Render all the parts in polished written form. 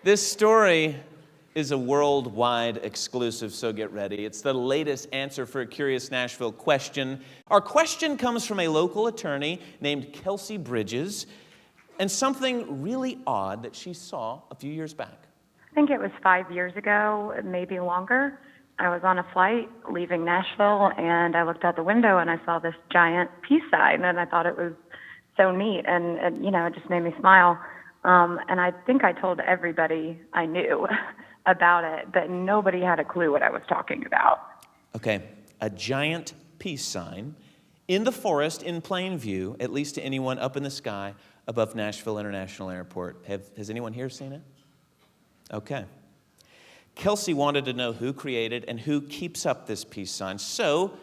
This story is a worldwide exclusive, so get ready. It's the latest answer for a Curious Nashville question. Our question comes from a local attorney named Kelsey Bridges, and something really odd that she saw a few years back. I think it was 5 years ago, maybe longer. I was on a flight leaving Nashville, and I looked out the window and I saw this giant peace sign, and I thought it was so neat, and it just made me smile. And I think I told everybody I knew about it, but nobody had a clue what I was talking about. Okay, a giant peace sign in the forest in plain view, at least to anyone up in the sky above Nashville International Airport. Has anyone here seen it? Okay. Kelsey wanted to know who created and who keeps up this peace sign. So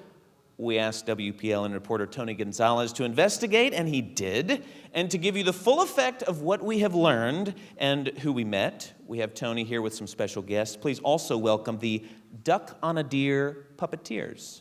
we asked WPLN reporter Tony Gonzalez to investigate, and he did. And to give you the full effect of what we have learned and who we met, we have Tony here with some special guests. Please also welcome the Duck on a Deer puppeteers.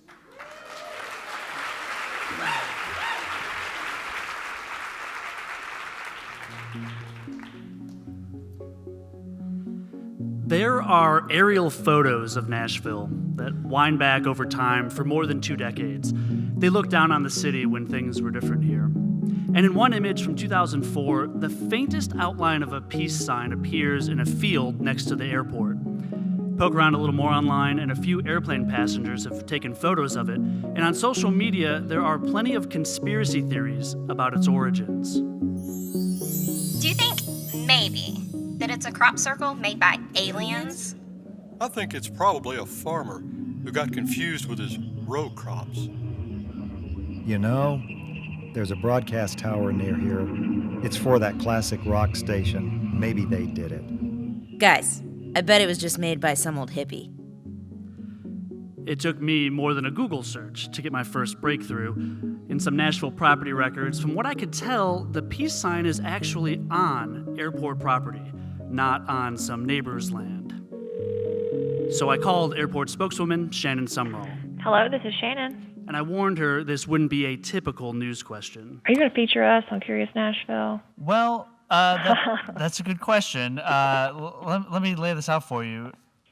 There are aerial photos of Nashville that wind back over time for more than 2 decades. They look down on the city when things were different here. And in one image from 2004, the faintest outline of a peace sign appears in a field next to the airport. Poke around a little more online, and a few airplane passengers have taken photos of it. And on social media, there are plenty of conspiracy theories about its origins. Do you think maybe that it's a crop circle made by aliens? I think it's probably a farmer who got confused with his row crops. You know, there's a broadcast tower near here. It's for that classic rock station. Maybe they did it. Guys, I bet it was just made by some old hippie. It took me more than a Google search to get my first breakthrough. In some Nashville property records, from what I could tell, the peace sign is actually on airport property, not on some neighbor's land. So I called airport spokeswoman Shannon Sumrall. Hello, this is Shannon. And I warned her this wouldn't be a typical news question. Are you going to feature us on Curious Nashville? Well, that's a good question. Let me lay this out for you.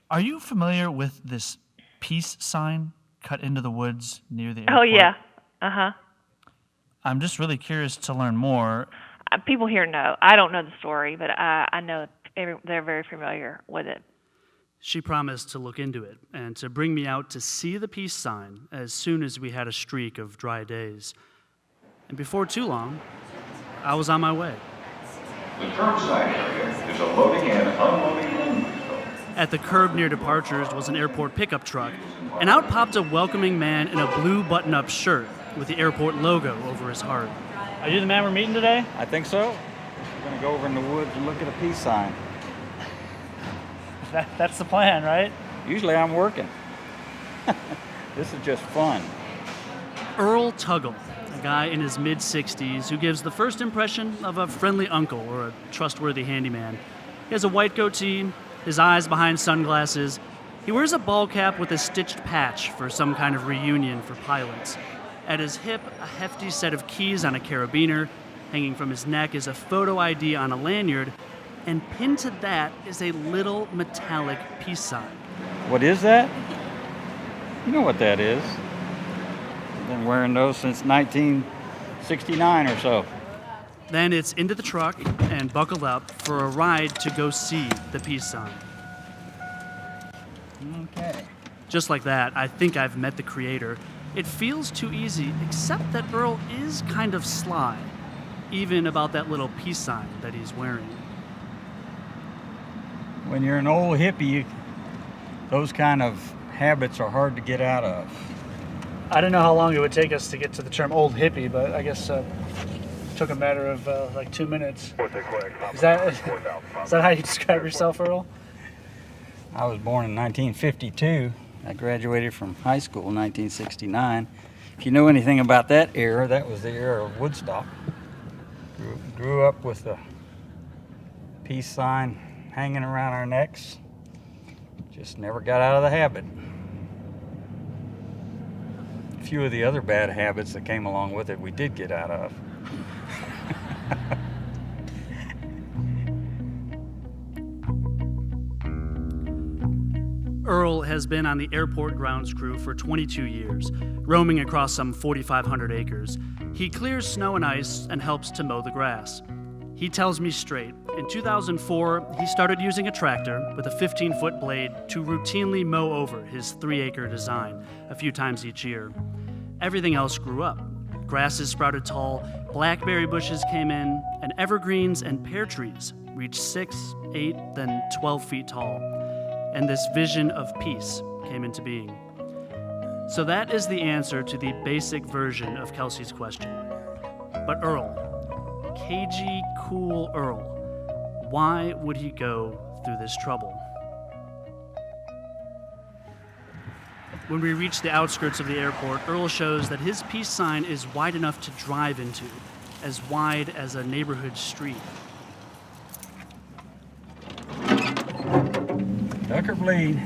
Are you familiar with this peace sign cut into the woods near the airport? Oh, yeah. Uh-huh. I'm just really curious to learn more. People here know. I don't know the story, but I know they're very familiar with it. She promised to look into it and to bring me out to see the peace sign as soon as we had a streak of dry days. And before too long, I was on my way. The curbside area is a loading and unloading only zone. At the curb near departures was an airport pickup truck, and out popped a welcoming man in a blue button-up shirt with the airport logo over his heart. Are you the man we're meeting today? I think so. We're going to go over in the woods and look at a peace sign. That's the plan, right? Usually I'm working. This is just fun. Earl Tuggle, a guy in his mid-60s who gives the first impression of a friendly uncle or a trustworthy handyman. He has a white goatee, his eyes behind sunglasses. He wears a ball cap with a stitched patch for some kind of reunion for pilots. At his hip, a hefty set of keys on a carabiner. Hanging from his neck is a photo ID on a lanyard. And pinned to that is a little metallic peace sign. What is that? You know what that is. I've been wearing those since 1969 or so. Then it's into the truck and buckled up for a ride to go see the peace sign. Okay. Just like that, I think I've met the creator. It feels too easy, except that Earl is kind of sly, even about that little peace sign that he's wearing. When you're an old hippie, those kind of habits are hard to get out of. I didn't know how long it would take us to get to the term old hippie, but I guess it took a matter of like 2 minutes. Is that how you describe yourself, Earl? I was born in 1952. I graduated from high school in 1969. If you know anything about that era, that was the era of Woodstock. Grew up with the peace sign hanging around our necks. Just never got out of the habit. A few of the other bad habits that came along with it, we did get out of. Earl has been on the airport grounds crew for 22 years, roaming across some 4,500 acres. He clears snow and ice and helps to mow the grass. He tells me straight, in 2004, he started using a tractor with a 15-foot blade to routinely mow over his 3-acre design a few times each year. Everything else grew up. Grasses sprouted tall, blackberry bushes came in, and evergreens and pear trees reached 6, 8, then 12 feet tall. And this vision of peace came into being. So that is the answer to the basic version of Kelsey's question. But Earl, cagey, cool Earl, why would he go through this trouble? When we reach the outskirts of the airport, Earl shows that his peace sign is wide enough to drive into, as wide as a neighborhood street. Duck or bleed.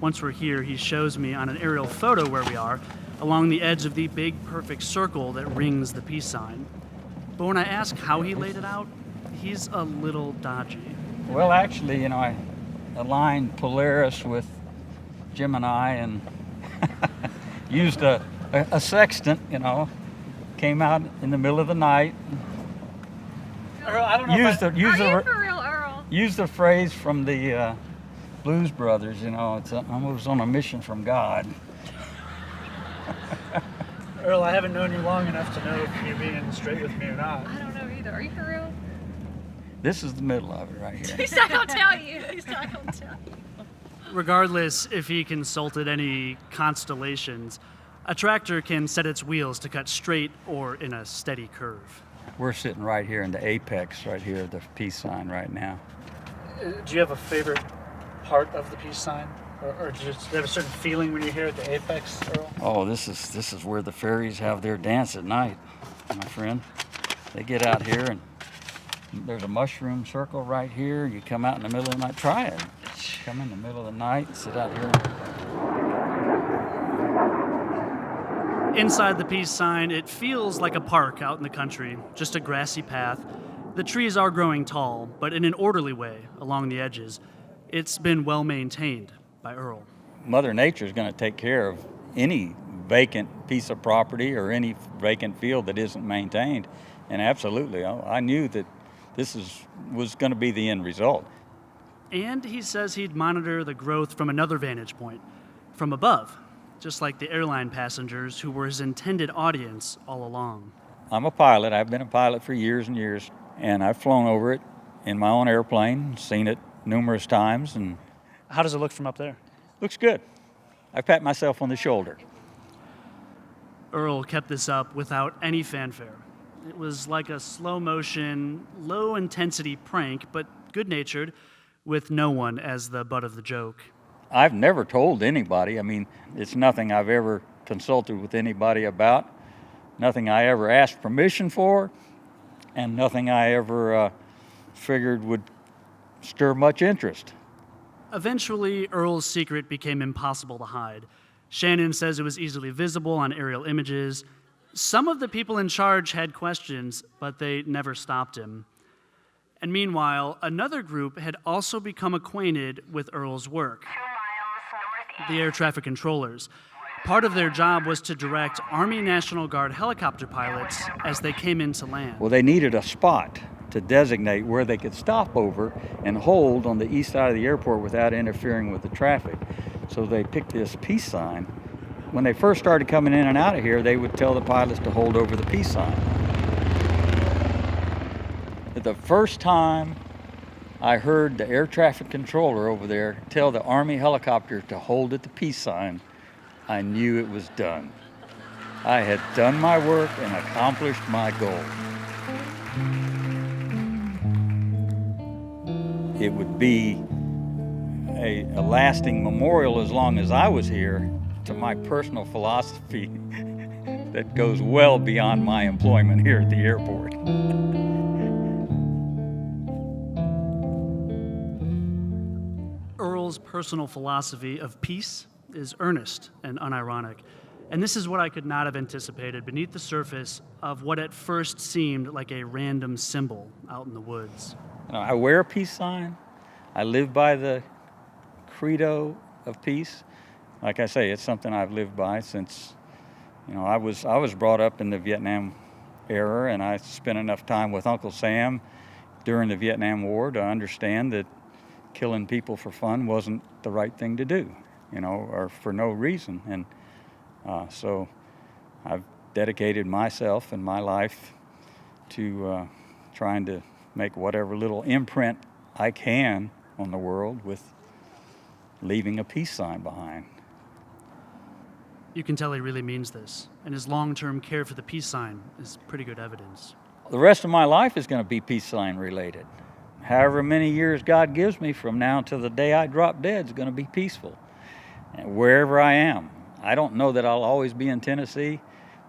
Once we're here, he shows me on an aerial photo where we are, along the edge of the big perfect circle that rings the peace sign. But when I ask how he laid it out, he's a little dodgy. Well, actually, you know, I aligned Polaris with Gemini and used a sextant, you know, came out in the middle of the night. Earl, I don't know Used the phrase from the Blues Brothers, you know, I was on a mission from God. Earl, I haven't known you long enough to know if you're being straight with me or not. I don't know either. Are you for real? This is the middle of it right here. He's not gonna tell you. He's not gonna tell you. Regardless if he consulted any constellations, a tractor can set its wheels to cut straight or in a steady curve. We're sitting right here in the apex, right here, of the peace sign right now. Do you have a favorite part of the peace sign? Or do you have a certain feeling when you're here at the apex, Earl? Oh, this is where the fairies have their dance at night, my friend. They get out here and there's a mushroom circle right here. You come out in the middle of the night. Try it. Come in the middle of the night, sit out here. Inside the peace sign, it feels like a park out in the country, just a grassy path. The trees are growing tall, but in an orderly way along the edges. It's been well maintained by Earl. Mother Nature is going to take care of any vacant piece of property or any vacant field that isn't maintained. And absolutely, I knew that this was going to be the end result. And he says he'd monitor the growth from another vantage point, from above, just like the airline passengers who were his intended audience all along. I'm a pilot. I've been a pilot for years and years, and I've flown over it in my own airplane, seen it numerous times, and How does it look from up there? looks good. I pat myself on the shoulder. Earl kept this up without any fanfare. It was like a slow-motion, low-intensity prank, but good-natured, with no one as the butt of the joke. I've never told anybody. I mean, it's nothing I've ever consulted with anybody about, nothing I ever asked permission for, and nothing I ever figured would stir much interest. Eventually, Earl's secret became impossible to hide. Shannon says it was easily visible on aerial images. Some of the people in charge had questions, but they never stopped him. And meanwhile, another group had also become acquainted with Earl's work. The air traffic controllers. Part of their job was to direct Army National Guard helicopter pilots as they came into land. Well, they needed a spot to designate where they could stop over and hold on the east side of the airport without interfering with the traffic. So they picked this peace sign. When they first started coming in and out of here, they would tell the pilots to hold over the peace sign. The first time I heard the air traffic controller over there tell the Army helicopter to hold at the peace sign, I knew it was done. I had done my work and accomplished my goal. It would be a lasting memorial as long as I was here to my personal philosophy that goes well beyond my employment here at the airport. Earl's personal philosophy of peace is earnest and unironic. And this is what I could not have anticipated beneath the surface of what at first seemed like a random symbol out in the woods. I wear a peace sign. I live by the credo of peace. Like I say, it's something I've lived by since, I was brought up in the Vietnam era, and I spent enough time with Uncle Sam during the Vietnam War to understand that killing people for fun wasn't the right thing to do, or for no reason. And so I've dedicated myself and my life to trying to make whatever little imprint I can on the world with leaving a peace sign behind. You can tell he really means this, and his long-term care for the peace sign is pretty good evidence. The rest of my life is going to be peace sign related. However many years God gives me from now till the day I drop dead is going to be peaceful. And wherever I am. I don't know that I'll always be in Tennessee,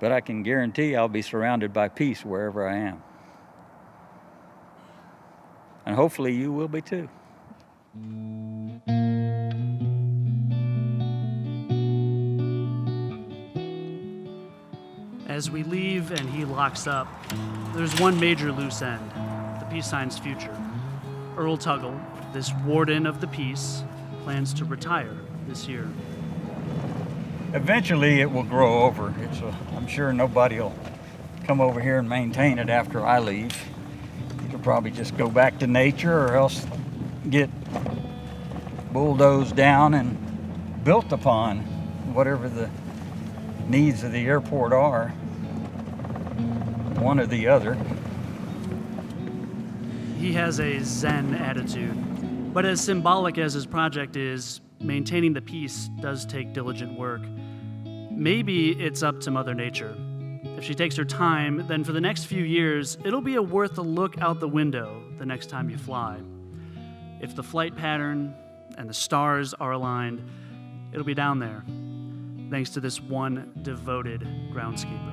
but I can guarantee I'll be surrounded by peace wherever I am. And hopefully you will be too. As we leave and he locks up, there's one major loose end, the peace sign's future. Earl Tuggle, this warden of the peace, plans to retire this year. Eventually it will grow over. I'm sure nobody will come over here and maintain it after I leave. It'll probably just go back to nature or else get bulldozed down and built upon, whatever the needs of the airport are, one or the other. He has a Zen attitude, but as symbolic as his project is, maintaining the peace does take diligent work. Maybe it's up to Mother Nature. If she takes her time, then for the next few years, it'll be worth a look out the window the next time you fly. If the flight pattern and the stars are aligned, it'll be down there, thanks to this one devoted groundskeeper.